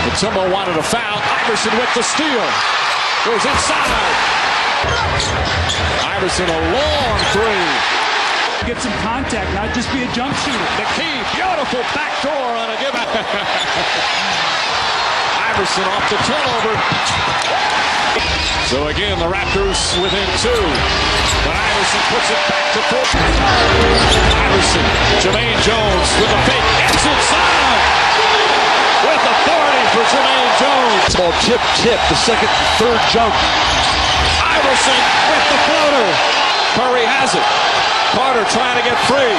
Matumbo wanted a foul. Iverson with the steal. Goes inside. Iverson a long three. Get some contact, not just be a jump shooter. The key, beautiful backdoor on a give out. Iverson off the turnover. So again, the Raptors within two. But Iverson puts it back to four. Iverson, Jermaine Jones with a fake. Gets inside. With authority for Jermaine Jones. Ball tip, the second, third jump. Iverson with the floater. Curry has it. Carter trying to get free.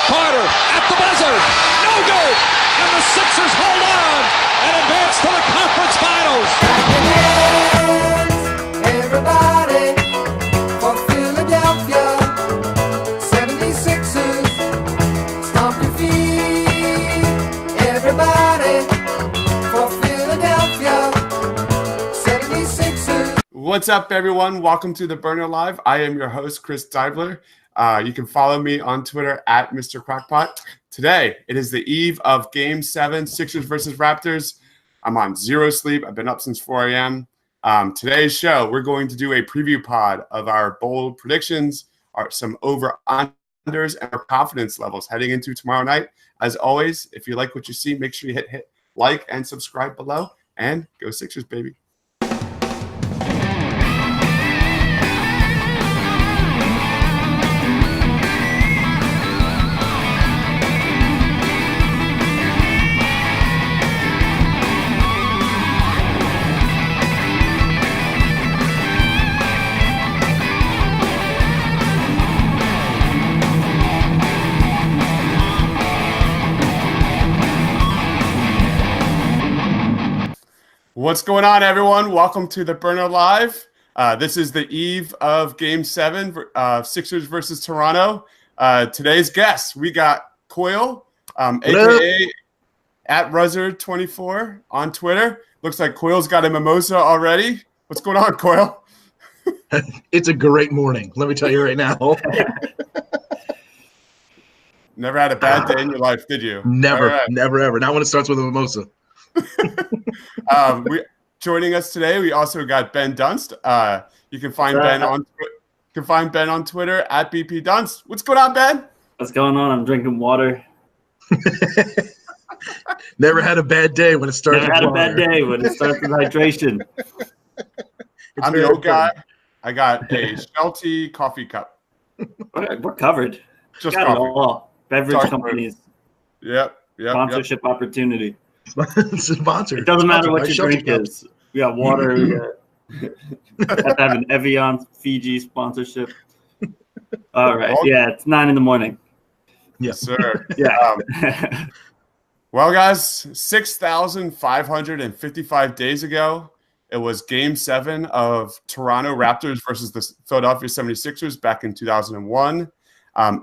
Carter at the buzzer. No good. And the Sixers hold on and advance to the conference finals. Everybody for Philadelphia 76ers. Stomp your feet. Everybody for Philadelphia 76ers. What's up, everyone? Welcome to the Burner Live. I am your host, Chris Deibler. You can follow me on Twitter at Mr. Crackpot. Today, it is the eve of Game 7, Sixers versus Raptors. I'm on zero sleep. I've been up since 4 a.m. Today's show, we're going to do a preview pod of our bold predictions, some over-unders, and our confidence levels heading into tomorrow night. As always, if you like what you see, make sure you hit like and subscribe below. And go Sixers, baby. What's going on, everyone? Welcome to the Burner Live. This is the eve of Game 7, Sixers versus Toronto. Today's guests, we got Coyle, a.k.a. at Ruzzard24 on Twitter. Looks like Coyle's got a mimosa already. What's going on, Coyle? It's a great morning, let me tell you right now. Never had a bad day in your life, did you? Never, ever. Not when it starts with a mimosa. Joining us today, we also got Ben Dunst. You can find Ben on Twitter at BP Dunst. What's going on, Ben? What's going on? I'm drinking water. Never had a bad day when it starts. Never had a bad day when it starts with hydration. I'm the old guy. I got a Shelty coffee cup. We're covered. Just got coffee. It all. Beverage Dark companies. Yep. Sponsorship opportunity. It's a sponsor. It doesn't matter what your drink is. We got water. We have to have an Evian Fiji sponsorship. All right. Yeah, it's 9 a.m. Yes, sir. Yeah. Well, guys, 6,555 days ago, it was Game 7 of Toronto Raptors versus the Philadelphia 76ers back in 2001.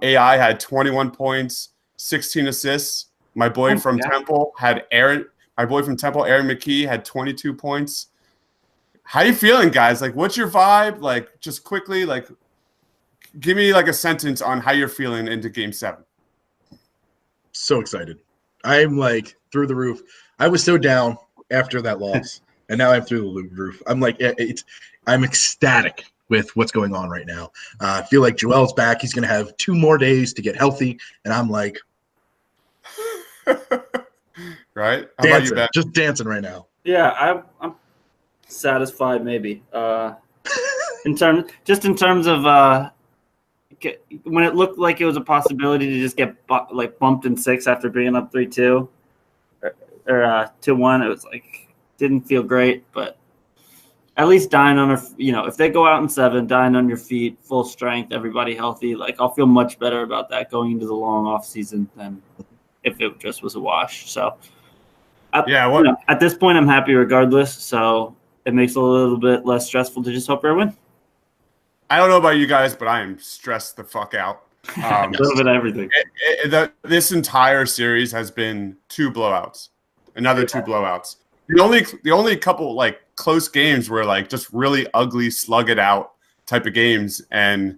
AI had 21 points, 16 assists. My boy from Temple, Aaron McKee, had 22 points. How you feeling, guys? Like, what's your vibe? Like, just quickly, like, give me like a sentence on how you're feeling into Game 7. So excited. I'm like through the roof. I was so down after that loss, and now I'm through the roof. I'm like, I'm ecstatic with what's going on right now. I feel like Joel's back. He's going to have 2 more days to get healthy, and I'm like, right? How dancing, about you, Ben? just dancing right now. Yeah, I'm satisfied. Maybe in terms of when it looked like it was a possibility to just get bumped in 6 after being up 3-2 or 2-1. It was like didn't feel great, but at least dying on if they go out in 7, dying on your feet, full strength, everybody healthy, like I'll feel much better about that going into the long off season than if it just was a wash. So at this point I'm happy regardless, so it makes it a little bit less stressful to just hope for a win. I don't know about you guys, but I am stressed the fuck out. A little bit of everything. This entire series has been 2 blowouts. Another 2 blowouts. The only couple like close games were like just really ugly, slug it out type of games. And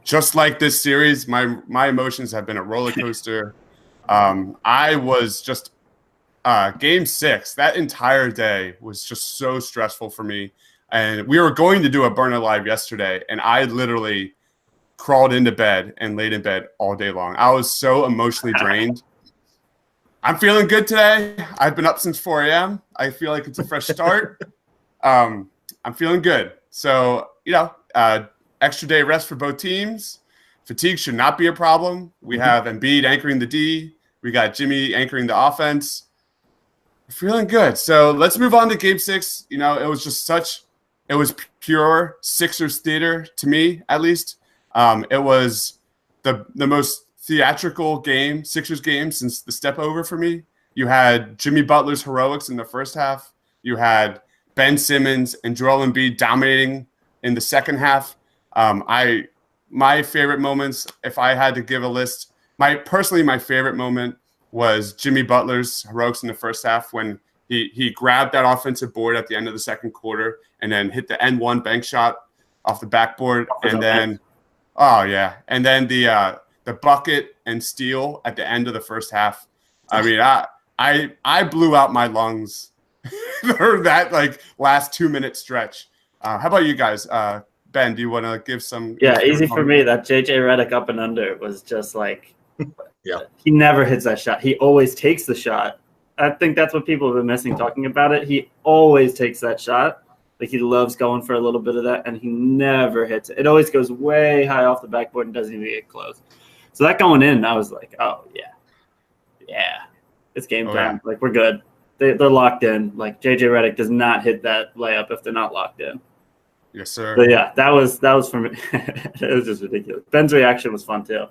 just like this series, my emotions have been a roller coaster. I was just Game 6, that entire day was just so stressful for me. And we were going to do a burner live yesterday, and I literally crawled into bed and laid in bed all day long. I was so emotionally drained. I'm feeling good today. I've been up since 4 a.m. I feel like it's a fresh start. I'm feeling good. So, extra day rest for both teams. Fatigue should not be a problem. We have Embiid anchoring the D. We got Jimmy anchoring the offense. We're feeling good. So let's move on to Game 6. It was just it was pure Sixers theater to me, at least. It was the most theatrical Sixers game since the step over for me. You had Jimmy Butler's heroics in the first half. You had Ben Simmons and Joel Embiid dominating in the second half. My favorite moments, if I had to give a list, my favorite moment was Jimmy Butler's heroics in the first half when he grabbed that offensive board at the end of the second quarter and then hit the N1 bank shot off the backboard. And then, the bucket and steal at the end of the first half. I mean, I blew out my lungs for that last 2-minute stretch. How about you guys? Ben, do you want to give some? Yeah, easy for me. That JJ Redick up and under was just yeah. He never hits that shot. He always takes the shot. I think that's what people have been missing talking about it. He always takes that shot. He loves going for a little bit of that, and he never hits it. It always goes way high off the backboard and doesn't even get close. So that going in, I was like, oh, yeah, it's game time. Yeah. We're good. They're locked in. JJ Redick does not hit that layup if they're not locked in. Yes, sir. But yeah, that was for me. It was just ridiculous. Ben's reaction was fun too.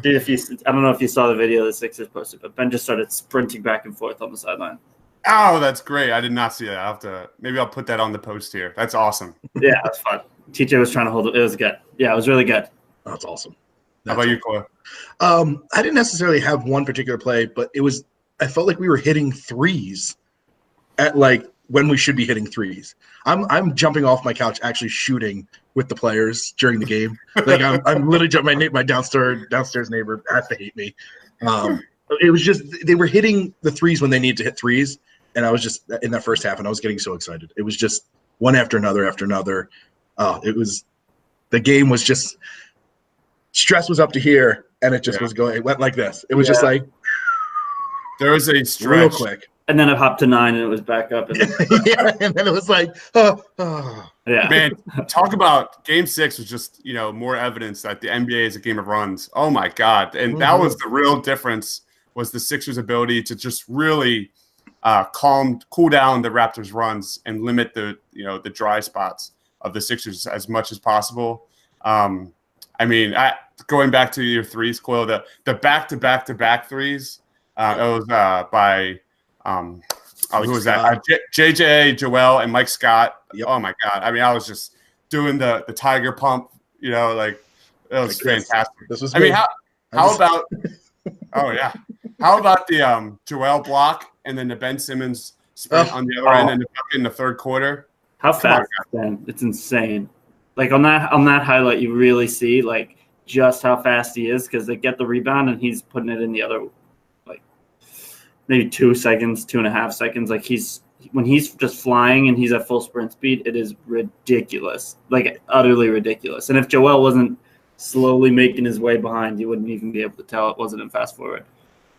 Dude, I don't know if you saw the video the Sixers posted, but Ben just started sprinting back and forth on the sideline. Oh, that's great. I did not see that. Maybe I'll put that on the post here. That's awesome. Yeah, it was fun. TJ was trying to hold it. It was good. Yeah, it was really good. That's awesome. How about you, Coyle? I didn't necessarily have one particular play, but I felt like we were hitting threes at when we should be hitting threes. I'm jumping off my couch, actually shooting with the players during the game. I'm literally jumping. My downstairs neighbor has to hate me. It was just they were hitting the threes when they needed to hit threes, and I was just in that first half, and I was getting so excited. It was just one after another after another. The game was just stress was up to here, and it just was going. It went like this. It was just there was a stretch real quick. And then it hopped to 9, and it was back up. And and then it was Yeah. Man, talk about Game 6 was just, more evidence that the NBA is a game of runs. Oh, my God. And that was the real difference, was the Sixers' ability to just really cool down the Raptors' runs and limit the dry spots of the Sixers as much as possible. Going back to your threes, Coyle, the back-to-back-to-back threes, it was by who was that? JJ, Joel, and Mike Scott. Yep. Oh, my God. I was just doing the tiger pump, it was fantastic. This was how about – oh, yeah. How about the Joel block and then the Ben Simmons sprint on the other end and the bucket in the third quarter? How fast is Ben? It's insane. On that highlight, you really see just how fast he is because they get the rebound and he's putting it in the other maybe 2 seconds, 2.5 seconds. When he's just flying and he's at full sprint speed, it is ridiculous, utterly ridiculous. And if Joel wasn't slowly making his way behind, you wouldn't even be able to tell it wasn't in fast forward.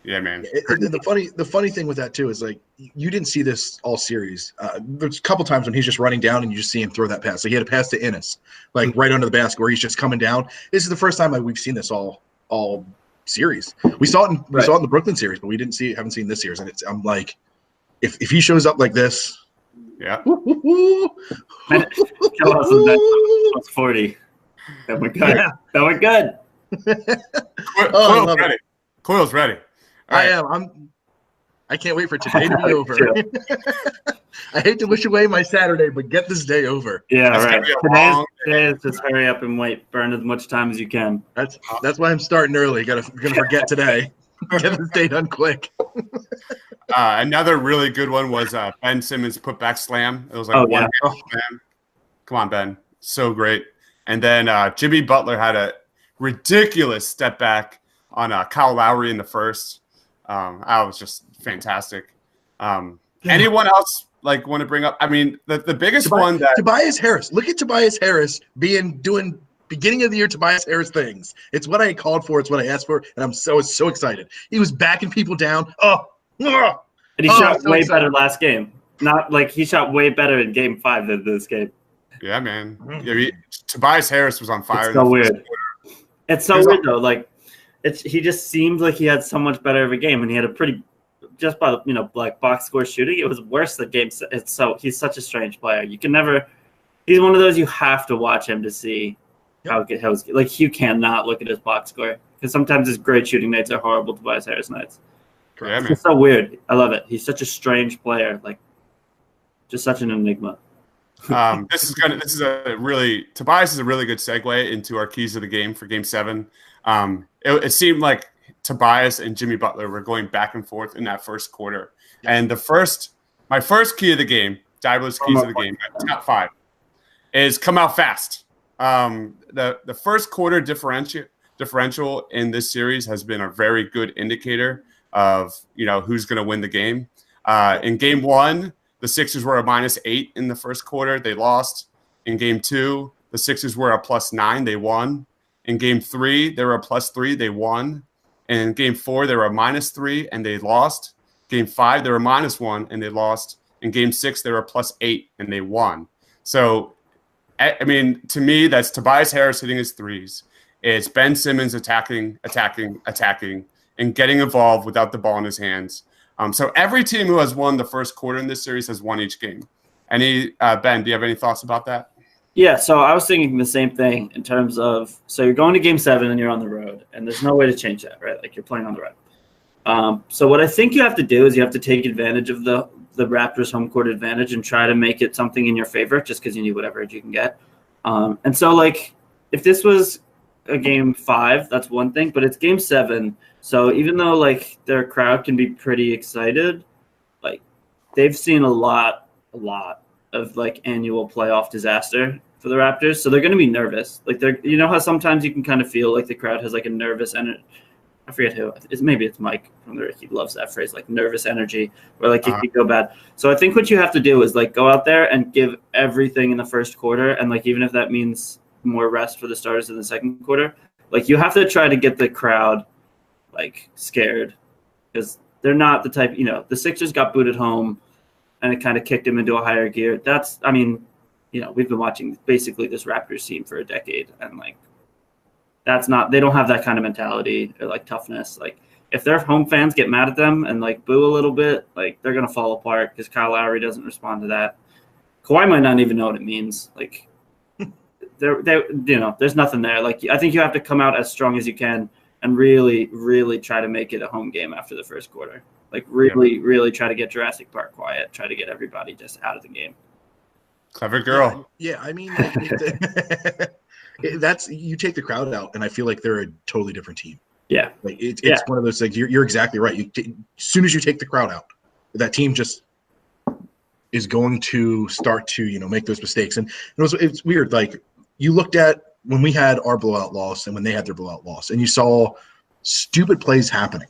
Yeah, man. The funny thing with that too is you didn't see this all series. There's a couple times when he's just running down and you just see him throw that pass. He had a pass to Ennis, right under the basket where he's just coming down. This is the first time we've seen this all series. We saw it in the Brooklyn series, but we haven't seen this series. And I'm like, if he shows up like this, yeah, plus 40. That went good. Yeah. That went good. Coyle's ready. Coyle's ready. I am. I can't wait for today to be over. I hate to wish away my Saturday, but get this day over. Yeah, right. Today is just hurry up and wait. Burn as much time as you can. That's why I'm starting early. Gonna forget today. Get this day done quick. Another really good one was Ben Simmons putback slam. It was one slam. Come on, Ben. So great. And then Jimmy Butler had a ridiculous step back on Kyle Lowry in the first. I was just fantastic. Anyone else like want to bring up? I mean, the biggest one that Tobias Harris. Look at Tobias Harris doing beginning of the year Tobias Harris things. It's what I called for. It's what I asked for, and I'm so excited. He was backing people down. And he shot way better last game. Not like he shot way better in game 5 than this game. Yeah, man. Yeah, Tobias Harris was on fire. It's so weird. It's so weird though. Like, he just seemed like he had so much better of a game, and he had a pretty just by like box score shooting. It was worse than game. He's such a strange player. You can never. He's one of those you have to watch him to see how good. Like you cannot look at his box score because sometimes his great shooting nights are horrible Tobias Harris nights. Yeah, it's so weird. I love it. He's such a strange player. Like, just such an enigma. Tobias is a really good segue into our keys of the game for Game 7. It seemed like Tobias and Jimmy Butler were going back and forth in that first quarter. And my first key of the game, Deibler's keys of the game, top 5, is come out fast. The first quarter differential in this series has been a very good indicator of who's going to win the game. In Game 1, the Sixers were a -8 in the first quarter. They lost. In Game 2, the Sixers were a +9. They won. In Game 3, they were a +3. They won. And in Game 4, they were a -3 and they lost. Game 5, they were a -1 and they lost. In Game 6, they were a +8 and they won. So, I mean, to me, that's Tobias Harris hitting his threes. It's Ben Simmons attacking, and getting involved without the ball in his hands. So every team who has won the first quarter in this series has won each game. Ben, do you have any thoughts about that? Yeah, so I was thinking the same thing in terms of, so you're going to Game 7 and you're on the road, and there's no way to change that, right? Like, you're playing on the road. So what I think you have to do is you have to take advantage of the Raptors' home court advantage and try to make it something in your favor just because you need whatever edge you can get. And so, like, if this was a Game 5, that's one thing, but it's Game 7. So even though, like, their crowd can be pretty excited, like, they've seen a lot of, like, annual playoff disaster for the Raptors. So they're going to be nervous. Like, how sometimes you can kind of feel like the crowd has, like, a nervous energy. I forget who. Maybe it's Mike from the He loves that phrase, like, nervous energy, where, like, it could go bad. So I think what you have to do is, like, go out there and give everything in the first quarter. And, like, even if that means more rest for the starters in the second quarter, like, you have to try to get the crowd, like, scared, because they're not the type, the Sixers got booted home and it kind of kicked them into a higher gear. We've been watching basically this Raptors team for a decade, and, like, they don't have that kind of mentality or, like, toughness. Like, if their home fans get mad at them and, like, boo a little bit, like, they're going to fall apart because Kyle Lowry doesn't respond to that. Kawhi might not even know what it means. Like, there's nothing there. Like, I think you have to come out as strong as you can and really, really try to make it a home game after the first quarter. Like, really, really try to get Jurassic Park quiet. Try to get everybody just out of the game. Clever girl. Yeah, I mean, that's you take the crowd out, and I feel like they're a totally different team. Yeah, like it's one of those things. You're exactly right. As soon as you take the crowd out, that team just is going to start to make those mistakes. And it's weird. Like, you looked at when we had our blowout loss and when they had their blowout loss, and you saw stupid plays happening,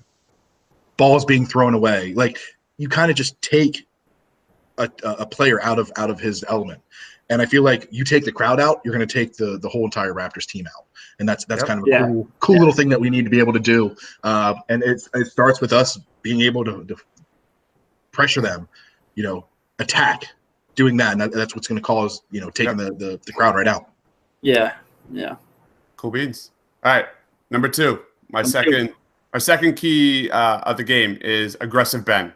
balls being thrown away. Like, you kind of just take a player out of his element. And I feel like you take the crowd out, you're going to take the whole entire Raptors team out. And that's kind of a cool little thing that we need to be able to do. And it starts with us being able to pressure them, attack, doing that. And that's what's going to cause, taking the crowd right out. Yeah. Cool beans. All right, number 2. My second key of the game is aggressive Ben.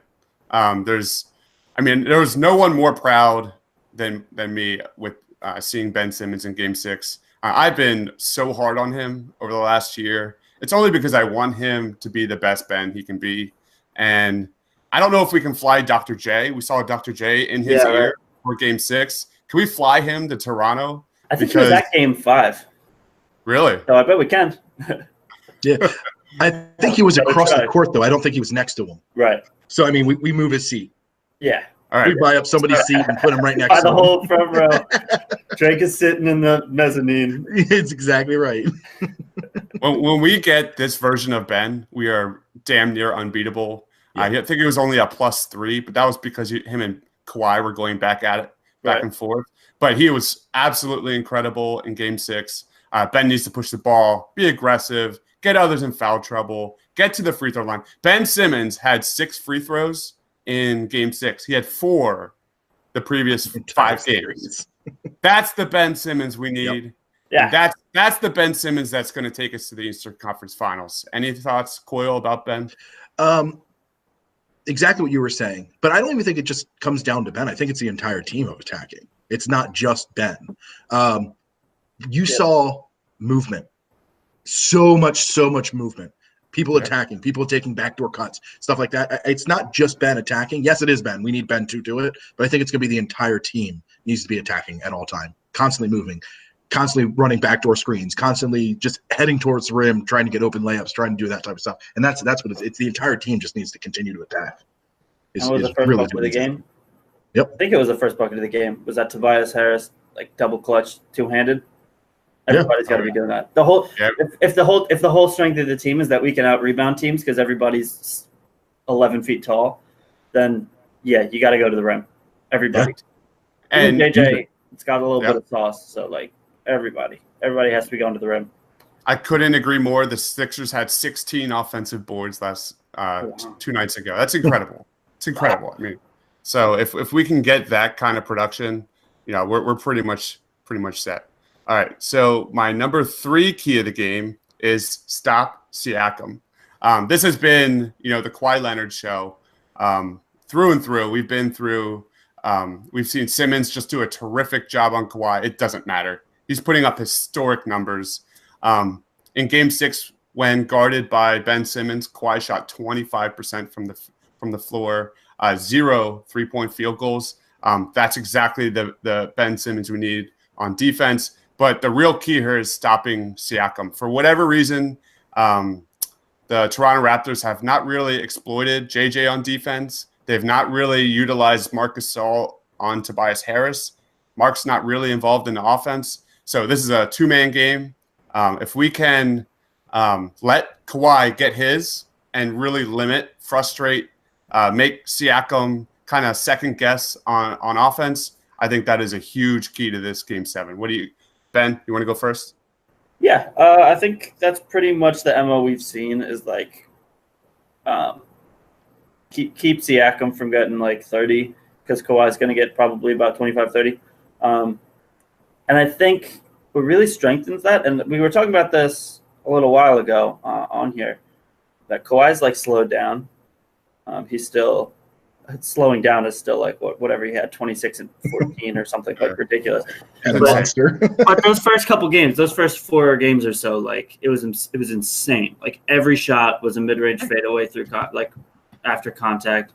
There was no one more proud than me with seeing Ben Simmons in Game 6. I've been so hard on him over the last year. It's only because I want him to be the best Ben he can be. And I don't know if we can fly Dr. J. We saw Dr. J in his ear for Game 6. Can we fly him to Toronto? I think he was at Game 5. Really? So I bet we can. Yeah. I think he was across the court, though. I don't think he was next to him. Right. So, I mean, we move his seat. Yeah. All right. We buy up somebody's seat and put him right next to him. The whole front row. Drake is sitting in the mezzanine. It's exactly right. When we get this version of Ben, we are damn near unbeatable. I think it was only a +3, but that was because him and Kawhi were going back at it, back and forth. But he was absolutely incredible in Game 6. Ben needs to push the ball, be aggressive, get others in foul trouble, get to the free throw line. Ben Simmons had 6 free throws in Game 6. He had 4 the previous 5 games. That's the Ben Simmons we need. Yep. Yeah, That's the Ben Simmons that's going to take us to the Eastern Conference Finals. Any thoughts, Coyle, about Ben? Exactly what you were saying. But I don't even think it just comes down to Ben. I think it's the entire team of attacking. It's not just Ben. You saw movement. So much movement. People attacking, people taking backdoor cuts, stuff like that. It's not just Ben attacking. Yes, it is Ben. We need Ben to do it. But I think it's going to be the entire team needs to be attacking at all time, constantly moving, constantly running backdoor screens, constantly just heading towards the rim, trying to get open layups, trying to do that type of stuff. And that's what it's the entire team just needs to continue to attack. That was the first bucket of the game. Yep. I think it was the first bucket of the game. Was that Tobias Harris, like double clutch, two-handed? Everybody's got to be doing that. The whole if the whole strength of the team is that we can out rebound teams because everybody's 11 feet tall, then you got to go to the rim. Everybody. And JJ, it's got a little bit of sauce, so like everybody has to be going to the rim. I couldn't agree more. The Sixers had 16 offensive boards last 2 nights ago. That's incredible. It's incredible. Wow. I mean, so if we can get that kind of production, we're pretty much set. All right. So my number 3 key of the game is stop Siakam. This has been, the Kawhi Leonard show through and through. We've seen Simmons just do a terrific job on Kawhi. It doesn't matter. He's putting up historic numbers. In Game 6, when guarded by Ben Simmons, Kawhi shot 25% from the floor, 0 3-point field goals. That's exactly the Ben Simmons we need on defense. But the real key here is stopping Siakam. For whatever reason, the Toronto Raptors have not really exploited JJ on defense. They've not really utilized Marc Gasol on Tobias Harris. Mark's not really involved in the offense. So this is a 2-man game. If we can let Kawhi get his and really frustrate, make Siakam kind of second guess on offense, I think that is a huge key to this Game 7. Ben, you want to go first? Yeah, I think that's pretty much the MO we've seen is like keep Siakam from getting like 30 because Kawhi's going to get probably about 25, 30. And I think what really strengthens that, and we were talking about this a little while ago on here, that Kawhi's like slowed down. He's still slowing down is still like whatever he had, 26 and 14 or something like ridiculous. And a monster. But those first couple games, those first 4 games or so, like it was insane. Like every shot was a mid-range fadeaway through like after contact.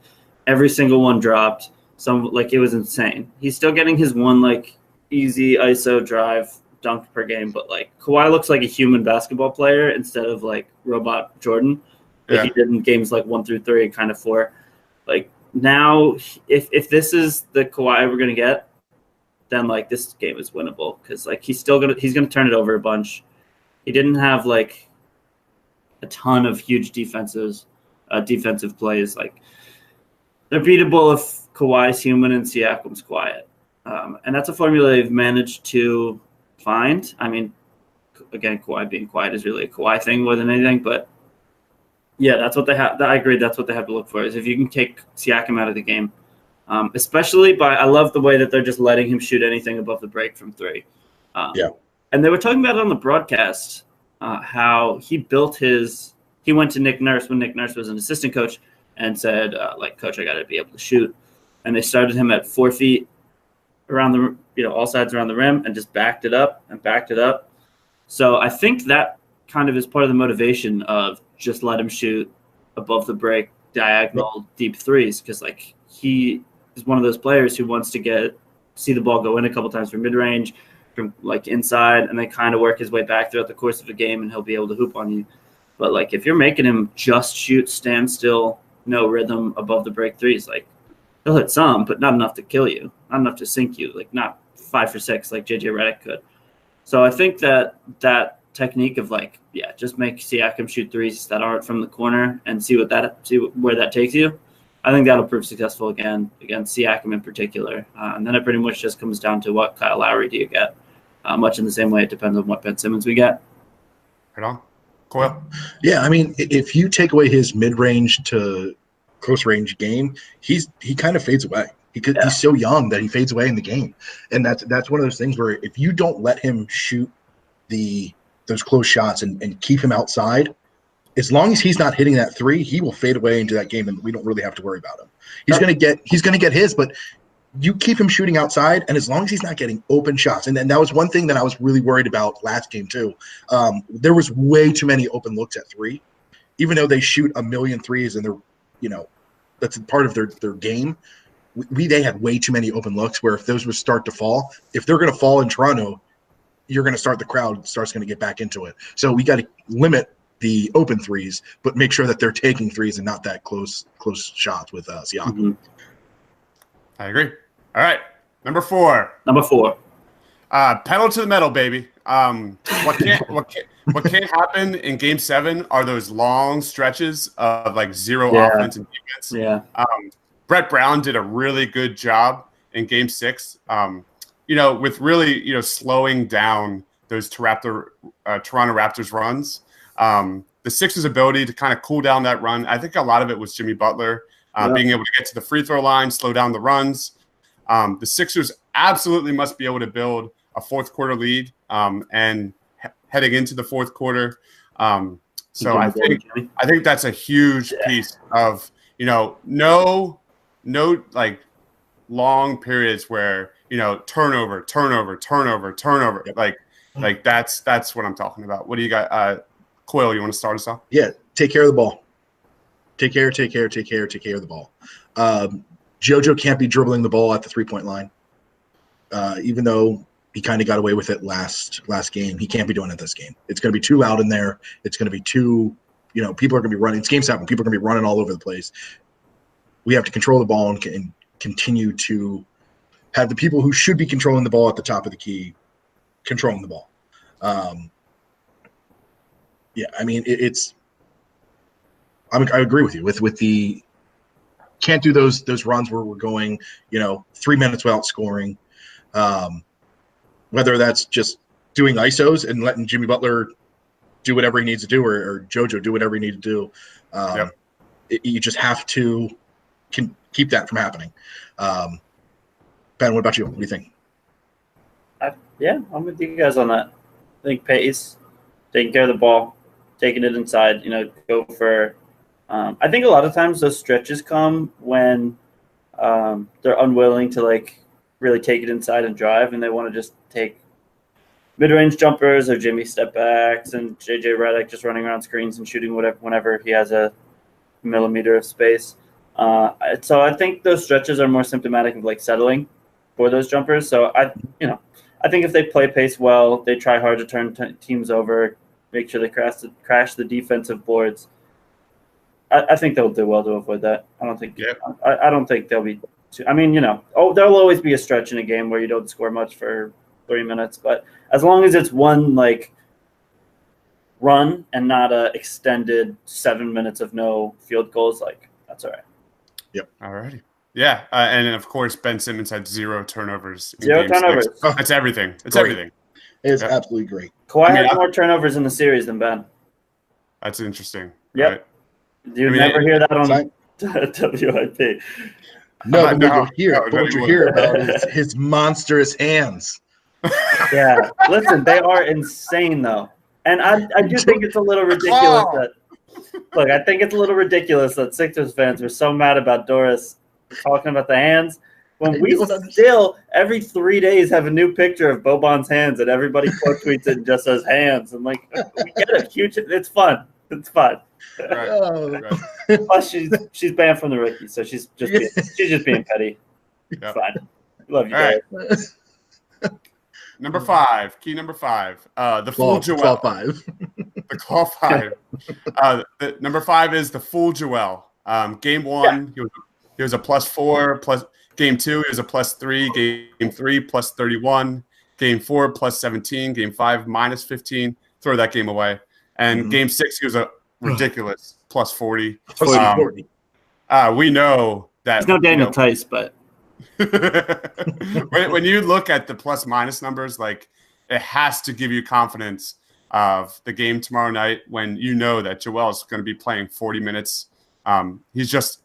Every single one dropped. It was insane. He's still getting his one like easy ISO drive dunk per game, but like Kawhi looks like a human basketball player instead of like robot Jordan. Like he did in games like 1 through 3 and kind of 4. Like now, if this is the Kawhi we're gonna get, then like this game is winnable because like he's gonna turn it over a bunch. He didn't have like a ton of huge defensive plays. Like they're beatable if Kawhi's human and Siakam's quiet, and that's a formula they've managed to find. I mean, again, Kawhi being quiet is really a Kawhi thing more than anything, but. Yeah, that's what they have. I agree. That's what they have to look for is if you can take Siakam out of the game, especially I love the way that they're just letting him shoot anything above the break from 3. And they were talking about it on the broadcast, how he went to Nick Nurse when Nick Nurse was an assistant coach and said, Coach, I got to be able to shoot. And they started him at 4 feet around all sides around the rim and just backed it up. So I think that kind of is part of the motivation of just let him shoot above the break, diagonal, deep threes, because like he is one of those players who wants to see the ball go in a couple times from mid-range, from like inside, and then kind of work his way back throughout the course of a game, and he'll be able to hoop on you. But like if you're making him just shoot, stand still, no rhythm above the break threes, like he'll hit some, but not enough to kill you, not enough to sink you, like not 5 for 6 like JJ Redick could. So I think that technique of just make Siakam shoot threes that aren't from the corner and see where that takes you. I think that'll prove successful again against Siakam in particular. And then it pretty much just comes down to what Kyle Lowry do you get. Much in the same way it depends on what Ben Simmons we get. Right on. Coyle? Yeah, I mean, if you take away his mid-range to close-range game, he kind of fades away. He's so young that he fades away in the game. And that's one of those things where if you don't let him shoot those close shots and keep him outside, as long as he's not hitting that three, he will fade away into that game, and we don't really have to worry about him. He's going to get his, but you keep him shooting outside, and as long as he's not getting open shots, and that was one thing that I was really worried about last game too. There was way too many open looks at three, even though they shoot a million threes, and that's part of their game. They had way too many open looks where if those would start to fall, if they're going to fall in Toronto, you're going to start the crowd starts going to get back into it. So we got to limit the open threes, but make sure that they're taking threes and not that close shots with Siakam. Mm-hmm. I agree. All right, number four. Pedal to the metal, baby. What can't happen in Game 7 are those long stretches of zero offense and defense. Yeah. Brett Brown did a really good job in Game 6. With really slowing down those Toronto Raptors runs. The Sixers' ability to kind of cool down that run, I think a lot of it was Jimmy Butler being able to get to the free throw line, slow down the runs. The Sixers absolutely must be able to build a fourth quarter lead and heading into the fourth quarter. So I think that's a huge piece of no long periods where turnover. Yep. That's what I'm talking about. What do you got? Coyle, you want to start us off? Yeah, take care of the ball. Take care of the ball. JoJo can't be dribbling the ball at the 3-point line. Even though he kind of got away with it last game, he can't be doing it this game. It's going to be too loud in there. It's going to be too, people are going to be running. It's Game 7. People are going to be running all over the place. We have to control the ball and continue to have the people who should be controlling the ball at the top of the key controlling the ball. I mean, I agree with you with the can't do those runs where we're going 3 minutes without scoring. Whether that's just doing ISOs and letting Jimmy Butler do whatever he needs to do, or JoJo do whatever he needs to do. You just have to keep that from happening. Ben, what about you? What do you think? I'm with you guys on that. I think pace, taking care of the ball, taking it inside, go for I think a lot of times those stretches come when they're unwilling to really take it inside and drive, and they want to just take mid-range jumpers or Jimmy step backs and JJ Redick just running around screens and shooting whenever he has a millimeter of space. So I think those stretches are more symptomatic of settling for those jumpers. So I think if they play pace well, they try hard to turn teams over, make sure they crash the defensive boards. I think they'll do well to avoid that. I don't think. I don't think they'll be. There'll always be a stretch in a game where you don't score much for 3 minutes, but as long as it's one run and not a extended 7 minutes of no field goals, that's all right. Yep. All righty. Yeah, and of course Ben Simmons had 0 turnovers. Zero turnovers. That's everything. It's everything. It's absolutely great. Kawhi had more turnovers in the series than Ben. That's interesting. Yep. Right? You never hear that on WIP. No, what you hear about is his monstrous hands. Yeah, listen, they are insane though, and I do think it's a little ridiculous I think it's a little ridiculous that Sixers fans were so mad about Doris talking about the hands when we still every 3 days have a new picture of Boban's hands and everybody quote tweets it and just says hands and we get it. It's fun. It's fun. Right. Plus, she's banned from the rookie, so she's just being petty. It's fine. Love you guys. Number 5, key number 5. The full Joel. Claw 5. The claw 5. Number 5 is the full Joel. Game 1, he was a +4. Plus game 2, he was a +3. Game 3, +31. Game 4, +17. Game 5, -15. throw that game away. And Game 6, he was a ridiculous plus 40. Plus 40. We know that. There's no Daniel Tice, but when you look at the plus minus numbers, like it has to give you confidence of the game tomorrow night when you know that Joel is going to be playing 40 minutes. He's just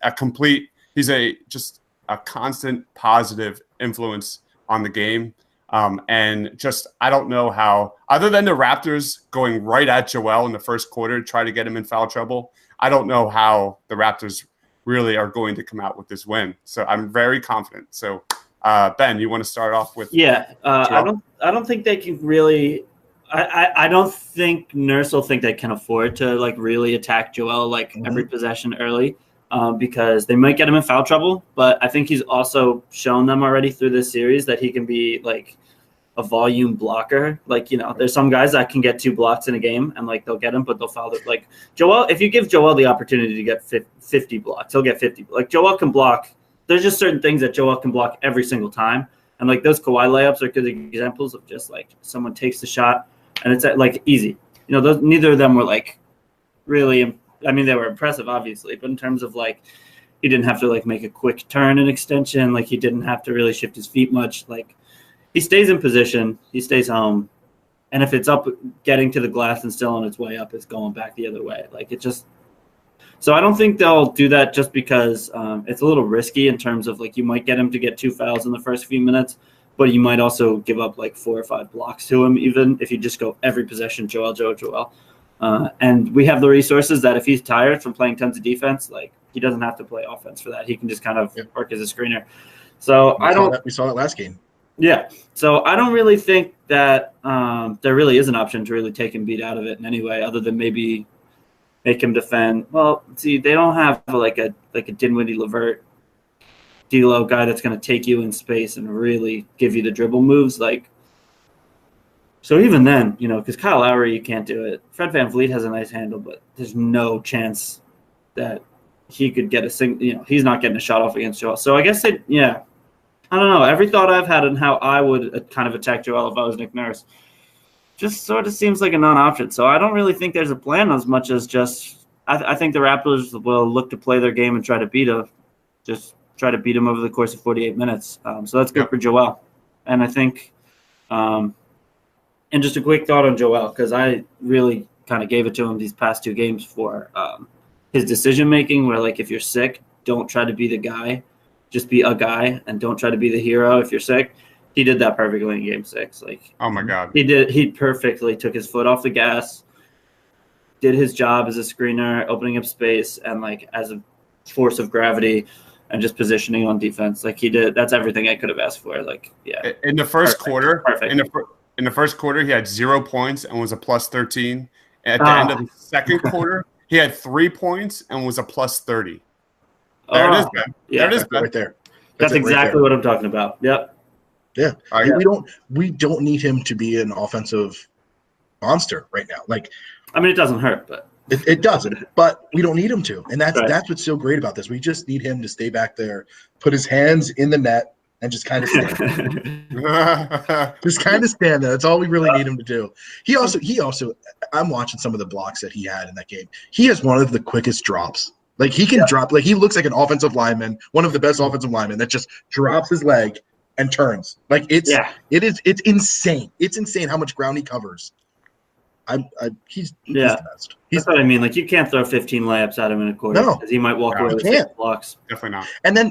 he's just a constant positive influence on the game. And just, I don't know how, other than the Raptors going right at Joel in the first quarter to try to get him in foul trouble, I don't know how the Raptors really are going to come out with this win. So I'm very confident. So Ben, you want to start off with? Yeah, I don't think they can really. I don't think Nurse will think they can afford to like really attack Joel like every possession early. Because they might get him in foul trouble, but I think he's also shown them already through this series that he can be like a volume blocker. Like, there's some guys that can get 2 blocks in a game and like they'll get him, but they'll foul it. Like Joel, if you give Joel the opportunity to get 50 blocks, he'll get 50. Like Joel can block. There's just certain things that Joel can block every single time. And like those Kawhi layups are good examples of just like someone takes the shot and it's like easy. Neither of them were like really. I mean, they were impressive, obviously, but in terms of like, he didn't have to like make a quick turn and extension. Like he didn't have to really shift his feet much. Like he stays in position, he stays home, and if it's up, getting to the glass and still on its way up, it's going back the other way. Like it just. So I don't think they'll do that just because it's a little risky in terms of like you might get him to get 2 fouls in the first few minutes, but you might also give up like 4 or 5 blocks to him, even if you just go every possession, Joel. And we have the resources that if he's tired from playing tons of defense, like he doesn't have to play offense for that. He can just kind of work as a screener. So we saw that last game. Yeah. So I don't really think that there really is an option to really take Embiid out of it in any way, other than maybe make him defend. Well, see, they don't have like a Dinwiddie Levert D'Lo guy that's going to take you in space and really give you the dribble moves. Like. So even then, because Kyle Lowry, you can't do it. Fred VanVleet has a nice handle, but there's no chance that he could get he's not getting a shot off against Joel. So I guess I don't know. Every thought I've had on how I would kind of attack Joel if I was Nick Nurse just sort of seems like a non-option. So I don't really think there's a plan as much as just I think the Raptors will look to play their game and try to beat him over the course of 48 minutes. So that's good for Joel. And I think and just a quick thought on Joel, because I really kind of gave it to him these past 2 games for his decision-making, where, like, if you're sick, don't try to be the guy. Just be a guy, and don't try to be the hero if you're sick. He did that perfectly in Game 6. Like, oh, my God. He perfectly took his foot off the gas, did his job as a screener, opening up space, and, like, as a force of gravity and just positioning on defense. Like, he did. That's everything I could have asked for. Like, yeah. In the first quarter, Perfect. In the first quarter, he had 0 points and was a plus 13. At the end of the second quarter, he had 3 points and was a plus 30. There it is, Ben. Yeah. There it is, Ben. Right there. That's exactly what I'm talking about. Yep. Yeah. Right. We don't need him to be an offensive monster right now. Like, I mean, it doesn't hurt, but it doesn't. But we don't need him to, and that's Right. that's what's so great about this. We just need him to stay back there, put his hands in the net, and just kind of stand. Just kind of stand there. That's all we really need him to do. He also. I'm watching some of the blocks that he had in that game. He has one of the quickest drops. Like he can drop. Like he looks like an offensive lineman, one of the best offensive linemen that just drops his leg and turns. Like it's insane. It's insane how much ground he covers. He's the best. That's what I mean. Like you can't throw 15 layups at him in a quarter because he might walk away with 6 blocks. Definitely not.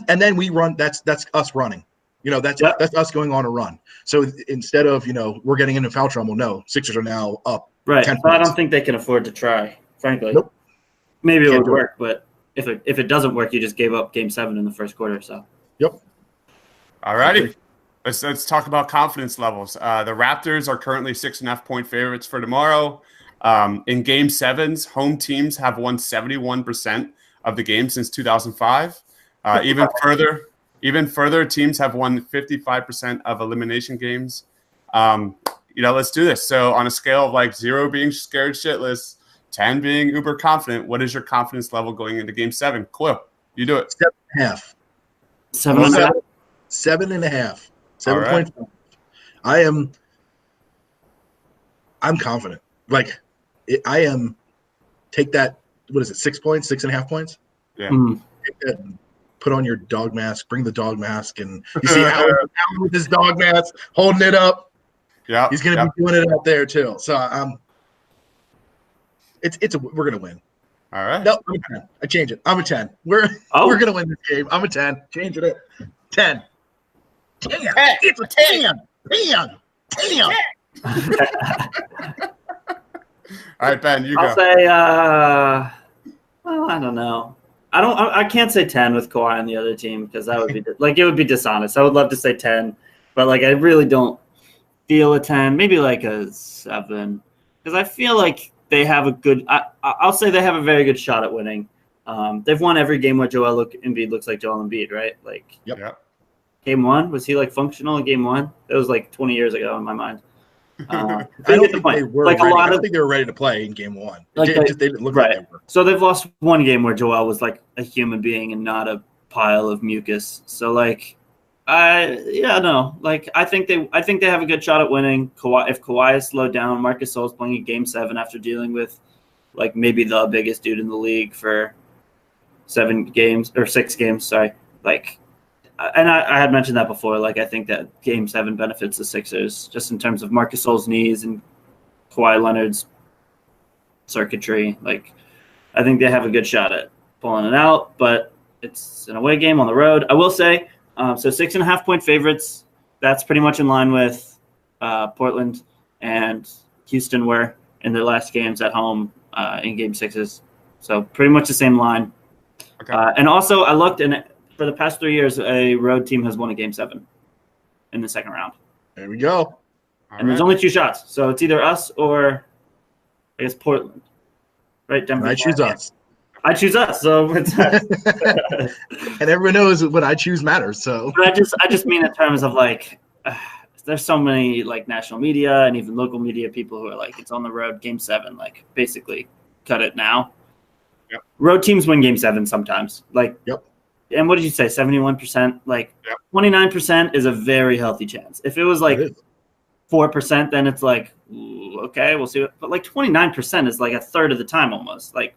And then we run. That's us running. That's us going on a run. So instead of we're getting into foul trouble, no, Sixers are now up. Right. 10 But I points. don't think they can afford to try. Frankly, Nope. Maybe it Can't would do work, but if it doesn't work, you just gave up Game 7 in the first quarter. So. Yep. All righty. Let's talk about confidence levels. The Raptors are currently 6.5 point favorites for tomorrow. In Game 7s, home teams have won 71% of the game since 2005. Even further, teams have won 55% of elimination games. Let's do this. So on a scale of like 0 being scared shitless, 10 being uber confident, what is your confidence level going into Game 7? Coyle, you do it. 7.5. 7.5. 7.5. All right. 7.5. I'm confident. like I am. Take that. What is it? 6 points? 6.5 points? Yeah. Take that, put on your dog mask. Bring the dog mask, and you see Alan with his dog mask holding it up. Yeah. He's gonna be doing it out there too. So we're gonna win. All right. No, I'm a 10. I change it. I'm a 10. We're gonna win this game. I'm a 10. Change it. 10. 10. It's a 10. 10. 10. All right, Ben, you I'll go. say, well, I don't know. I can't say 10 with Kawhi on the other team because that would be it would be dishonest. I would love to say 10, but like I really don't feel a 10. Maybe like a 7 because I feel like they have a good. I'll say they have a very good shot at winning. They've won every game where Joel Embiid looks like Joel Embiid, right? Like, Yep. Game 1, was he like functional in game 1? It was like 20 years ago in my mind. I don't think they were like ready. a lot I don't of, think they were ready to play in game 1. Like they didn't look right. like they were. So they've lost one game where Joel was like a human being and not a pile of mucus. So like, I think they have a good shot at winning. If Kawhi is slowed down, Marcus Gasol's playing a game 7 after dealing with like maybe the biggest dude in the league for 6 games. Sorry, like. And I had mentioned that before. Like, I think that Game 7 benefits the Sixers just in terms of Marcus Gasol's knees and Kawhi Leonard's circuitry. Like, I think they have a good shot at pulling it out, but it's an away game on the road. I will say, so 6.5 point favorites. That's pretty much in line with Portland and Houston were in their last games at home in Game 6s. So pretty much the same line. Okay. And also, I looked and. For the past 3 years, a road team has won a Game 7 in the second round. There we go. There's only 2 shots. So it's either us or, I guess, Portland. Right? Denver. I choose us. I choose us. So it's and everyone knows what I choose matters. So but I just mean in terms of like, there's so many like national media and even local media people who are like, it's on the road, Game 7, like basically cut it now. Yep. Road teams win Game 7 sometimes. Like, yep. And what did you say? 71%? Like 29% is a very healthy chance. If it was like 4%, then it's like, ooh, okay, we'll see. But like 29% is like a third of the time almost. Like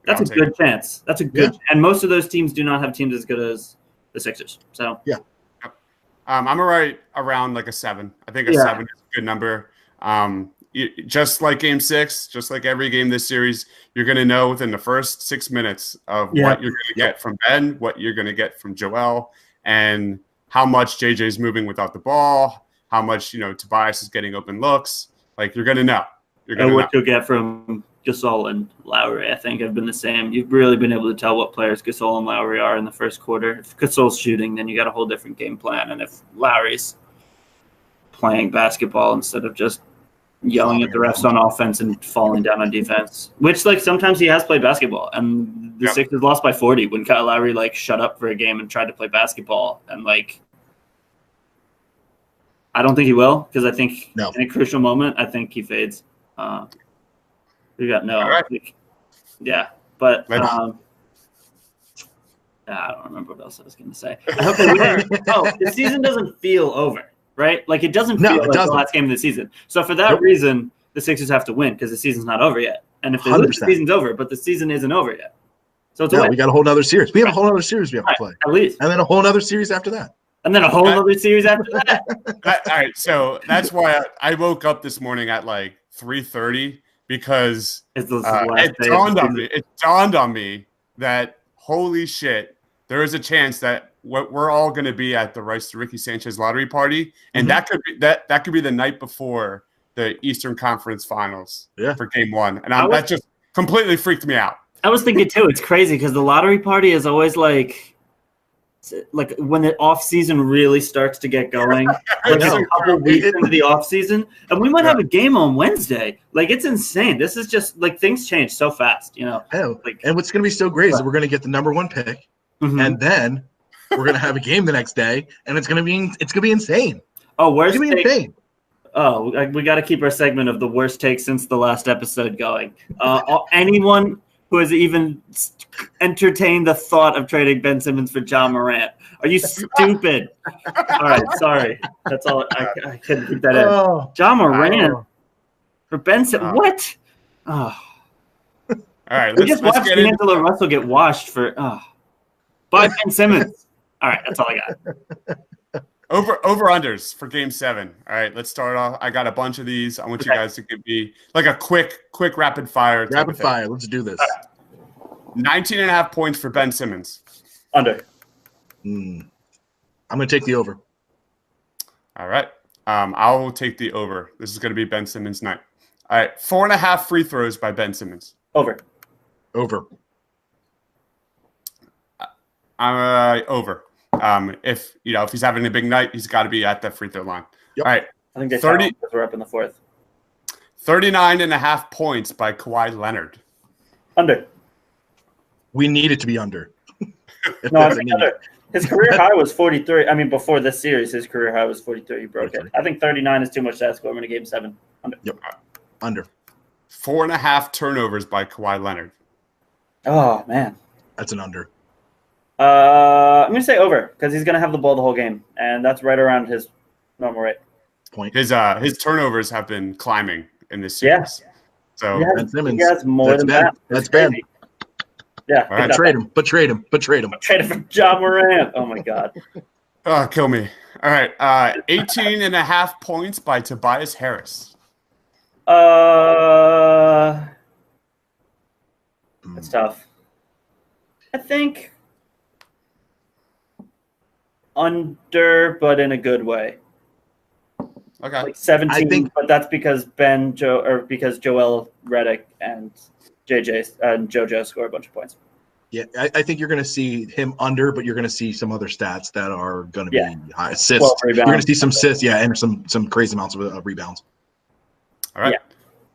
that's a good chance. That's a good. And most of those teams do not have teams as good as the Sixers. So yeah. I'm right around like a 7. I think a 7 is a good number. Just like Game 6, just like every game this series, you're going to know within the first 6 minutes of what you're going to get from Ben, what you're going to get from Joel, and how much JJ's moving without the ball, how much Tobias is getting open looks. Like you're going to know. And what you'll get from Gasol and Lowry, I think, have been the same. You've really been able to tell what players Gasol and Lowry are in the first quarter. If Gasol's shooting, then you got a whole different game plan, and if Lowry's playing basketball instead of just yelling at the refs on offense and falling down on defense, which like sometimes he has played basketball, and the Sixers lost by 40 when Kyle Lowry like shut up for a game and tried to play basketball, and like I don't think he will because I think in a crucial moment I think he fades. We got but I don't remember what else I was going to say. I hope they win. The season doesn't feel over. Right? Like, it doesn't feel like the last game of the season. So, for that reason, the Sixers have to win because the season's not over yet. And if they lose, the season's over, but the season isn't over yet. So, it's a win. We got a whole other series. We have a whole other series we have to play. At least. And then a whole other series after that. And then a whole other series after that. All right. So, that's why I woke up this morning at like 3:30 because it dawned on me that, holy shit, there is a chance that we're all going to be at the Rice to Ricky Sanchez lottery party, and that could be the night before the Eastern Conference Finals for Game 1, and that just completely freaked me out. I was thinking too. It's crazy because the lottery party is always like when the off season really starts to get going. Like a couple weeks into the off season, and we might have a game on Wednesday. Like it's insane. This is just like things change so fast, and what's going to be so great is that we're going to get the number 1 pick, and then we're going to have a game the next day, and it's going to be insane. Oh, worst take. Insane. Oh, we got to keep our segment of the worst take since the last episode going. Anyone who has even entertained the thought of trading Ben Simmons for John Morant. Are you stupid? All right, sorry. That's all. I couldn't keep that in. John Morant For Benson, what? Oh. All right, We just let's watched get into D'Angelo Russell get washed for by Ben Simmons. All right, that's all I got. over unders for Game 7. All right, let's start off. I got a bunch of these. I want you guys to give me like a quick rapid fire. Rapid fire. Let's do this. 19.5 points for Ben Simmons. Under. I'm going to take the over. All right. I'll take the over. This is going to be Ben Simmons' night. All right. 4.5 free throws by Ben Simmons. Over. Over. Over. If he's having a big night, he's got to be at the free throw line. Yep. All right. I think they 30. because we're up in the fourth. 39.5 points by Kawhi Leonard. Under. We need it to be under. No, I think under. His career high was 43. I mean, before this series, his career high was 43. He broke it. I think 39 is too much to ask for him in a Game 7. Under. Yep. Under. 4.5 turnovers by Kawhi Leonard. Oh, man. That's an under. I'm going to say over because he's going to have the ball the whole game, and that's right around his normal rate. Point. His turnovers have been climbing in this series. Yeah. So Ben Simmons. He has more than that. That's Ben. Yeah. All right. Trade him. Trade him for John Morant. Oh, my God. Oh, kill me. All right. 18.5 points by Tobias Harris. It's tough. I think under, but in a good way. Okay. Like 17, I think- but that's because because Joel Redick and JJ and JoJo score a bunch of points. Yeah, I think you're going to see him under, but you're going to see some other stats that are going to be high. Assists. 12 You're going to rebounds. see some assists, and some crazy amounts of rebounds. All right. Yeah.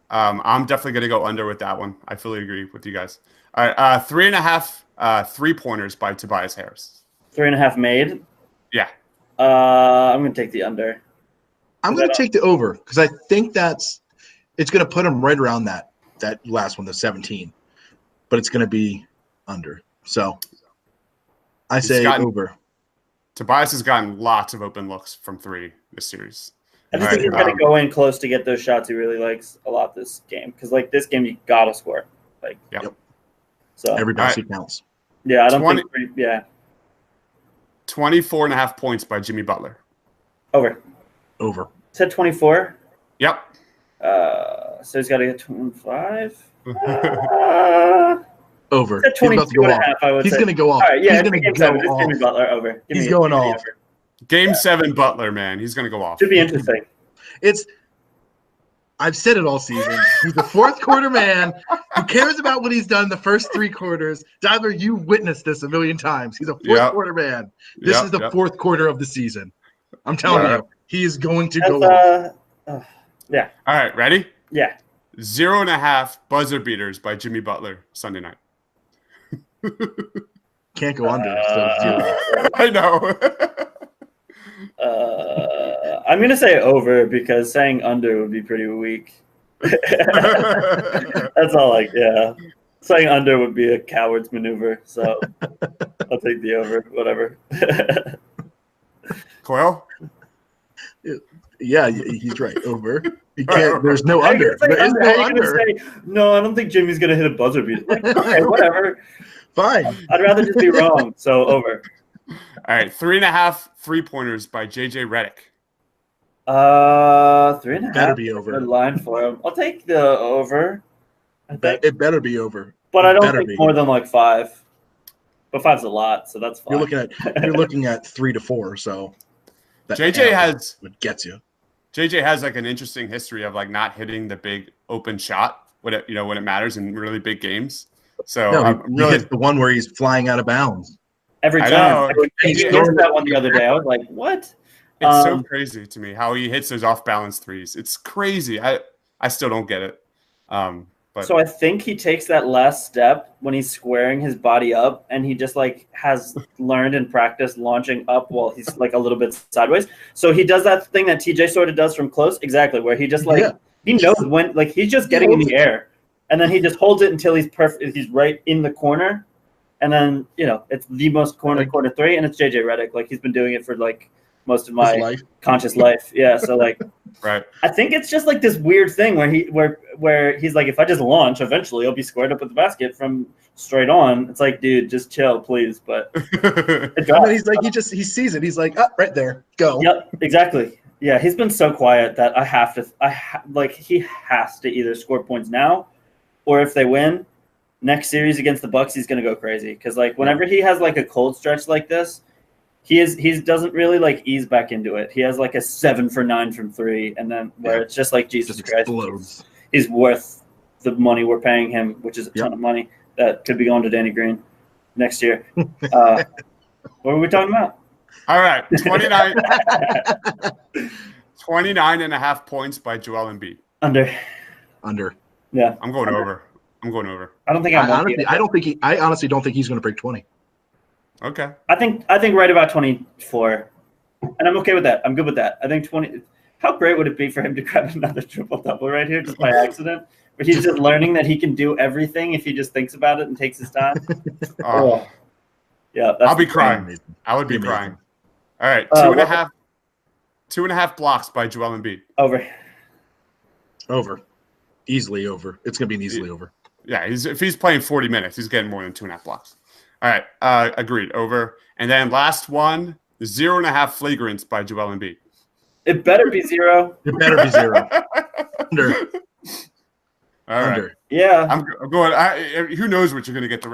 I'm definitely going to go under with that one. I fully agree with you guys. All right. 3.5 3-pointers by Tobias Harris. 3.5 made. Yeah. I'm going to take the under. I'm going to take the over because I think it's going to put him right around that last one, the 17, but it's going to be under. So I say over. Tobias has gotten lots of open looks from 3 this series. I just think he's going to go in close to get those shots he really likes a lot this game because like this game you got to score. Yep. So every basket counts. Yeah, I don't 20 think. Yeah. 24.5 points by Jimmy Butler. Over. Said 24. Yep. So he's got to get 25. Over. Said 22 and a half, I would say. He's going to go off. All right, yeah, he's going to go off. Jimmy Butler over. He's going off. Over. Game 7 Butler, man. He's going to go off. Should be interesting. I've said it all season. He's a fourth quarter man who cares about what he's done the first 3 quarters. Deibler, you witnessed this a million times. He's a fourth quarter man. This is the fourth quarter of the season. I'm telling you, he is going to go off. Yeah. All right, ready? Yeah. 0.5 buzzer beaters by Jimmy Butler Sunday night. Can't go under. So I know. I'm going to say over because saying under would be pretty weak. That's all saying under would be a coward's maneuver. So I'll take the over, whatever. Coyle? Yeah, he's right. Over. You can't. There's no under. There is no under. No, I don't think Jimmy's going to hit a buzzer beater. Like, okay, whatever. Fine. I'd rather just be wrong. So over. All right, 3.5 3-pointers by JJ Redick. 3.5. Better be over. Good line for him. I'll take the over. It better be over. But I don't think more than like 5. But 5's a lot, so that's fine. You're looking at 3 to 4. So that JJ has what gets you. JJ has like an interesting history of like not hitting the big open shot when it matters in really big games. So he hits the one where he's flying out of bounds. Every I time. know. He missed that one the other day. I was like, what? It's so crazy to me how he hits those off-balance threes. It's crazy. I still don't get it. But So I think he takes that last step when he's squaring his body up, and he just like has learned in practice launching up while he's like a little bit sideways. So he does that thing that TJ sort of does from close, exactly, where he just he knows when he's just getting in the air, and then he just holds it until he's perfect. He's right in the corner, and then it's the most corner 3, and it's JJ Redick. Like he's been doing it for like most of my conscious life. Yeah, so like Right. I think it's just like this weird thing where he's like, if I just launch, eventually I'll be squared up with the basket from straight on. It's like, dude, just chill, please. But it drops. He's like, he sees it. He's like, right there, go. Yep, exactly. Yeah, he's been so quiet that he has to either score points now, or if they win next series against the Bucks, he's gonna go crazy. Because like whenever he has like a cold stretch like this, he doesn't really like ease back into it. He has like a 7 for 9 from 3, and then where it's just like Jesus Christ, explodes. He's worth the money we're paying him, which is a ton of money that could be going to Danny Green next year. What were we talking about? All right, 29 and a half points by Joel Embiid. Under. Yeah, I'm going over. I don't think I honestly don't think he's going to break 20. Okay. I think right about 24, and I'm okay with that. I'm good with that. I think 20. How great would it be for him to grab another triple-double right here just by accident? But he's just learning that he can do everything if he just thinks about it and takes his time. Yeah, I'll be crying. I would be crying. All right, two and a half blocks by Joel Embiid. Over. Easily over. It's going to be an easily over. Yeah, if he's playing 40 minutes, he's getting more than 2.5 blocks. All right, agreed, over. And then last one, 0.5 flagrants by Joel Embiid. It better be 0. It better be 0. Under. All right. Under. Yeah. I'm going. Who knows what you're going to get?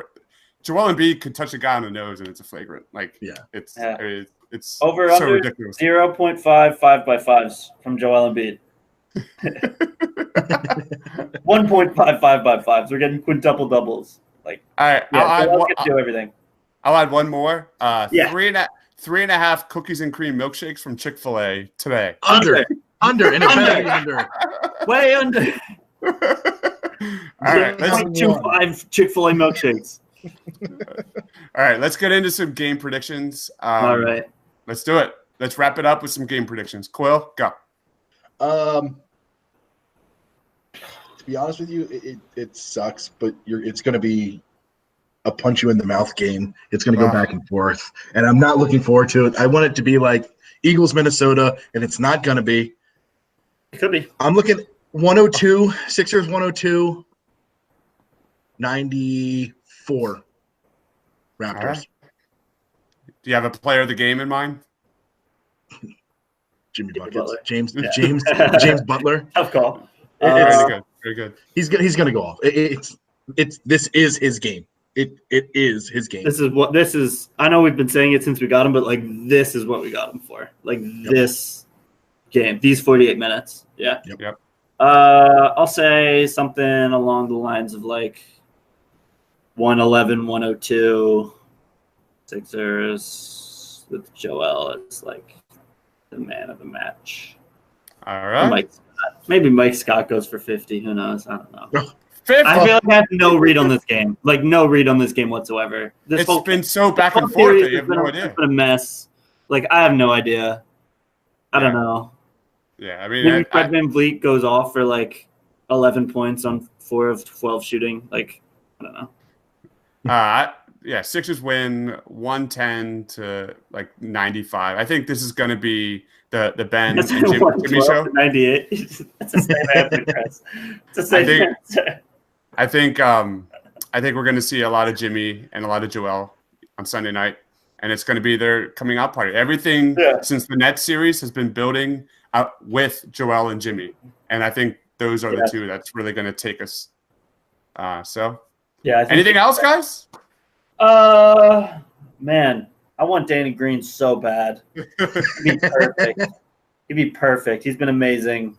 Joel Embiid could touch a guy on the nose and it's a flagrant. Like, it's over so under ridiculous. 0.5 5x5s from Joel Embiid. 1.55 by 5s. We're getting quintuple doubles. Like, all right, I'll get to do everything. I'll add one more. Yeah. 3.5 cookies and cream milkshakes from Chick-fil-A today. Under, and it better be under. Way under. All right, 0.25 Chick-fil-A milkshakes. All right, let's get into some game predictions. All right. Let's do it. Let's wrap it up with some game predictions. Coyle, go. To be honest with you, it sucks, but it's going to be a punch you in the mouth game. It's going to go back and forth, and I'm not looking forward to it. I want it to be like Eagles, Minnesota, and it's not going to be. It could be. I'm looking 102, Sixers 102, 94, Raptors. Right. Do you have a player of the game in mind? Jimmy Buckets, Butler. James Butler. Tough call. Very good. He's gonna go off. This is his game. It is his game. This is. I know we've been saying it since we got him, but like this is what we got him for. Like this game, these 48 minutes. Yeah. Yep. I'll say something along the lines of like 111, 102. Sixers with Joel as like the man of the match. All right. Maybe Mike Scott goes for 50. Who knows? I don't know. 50. I feel like I have no read on this game. Like no read on this game whatsoever. It's been so back and forth that you have no idea. It's been a mess. Like I have no idea. I don't know. Yeah, I mean, maybe Fred VanVleet goes off for like 11 points on 4 of 12 shooting. Like I don't know. Yeah, Sixers win 110 to like 95. I think this is going to be the Ben and Jimmy show. 98. That's the same answer, Chris. It's the same answer. I think we're going to see a lot of Jimmy and a lot of Joel on Sunday night, and it's going to be their coming out party. Everything since the Nets series has been building up with Joel and Jimmy, and I think those are the two that's really going to take us. Anything else, guys? Man, I want Danny Green so bad. He'd be perfect. He'd be perfect. He's been amazing.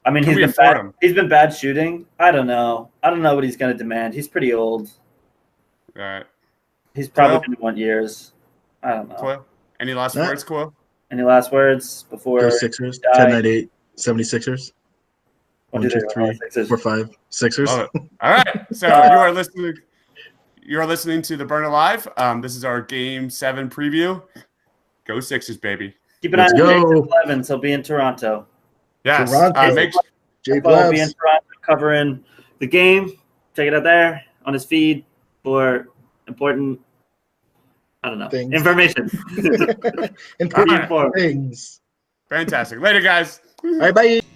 I mean, he's been bad shooting. I don't know what he's going to demand. He's pretty old. All right. He's probably going to want years. I don't know. Coyle? Any last words, Coyle? Any last words before Go Sixers, 10-9-8, 76ers. 1, 2, 3, 4, 5, Sixers. All right. So you are listening to the Burner Live. This is our Game 7 preview. Go Sixers, baby. Keep an eye on Jason Blevins. He'll be in Toronto. Yes. Jay will be in Toronto covering the game. Check it out there on his feed for important, information. Important things. Fantastic. Later, guys. All right, bye.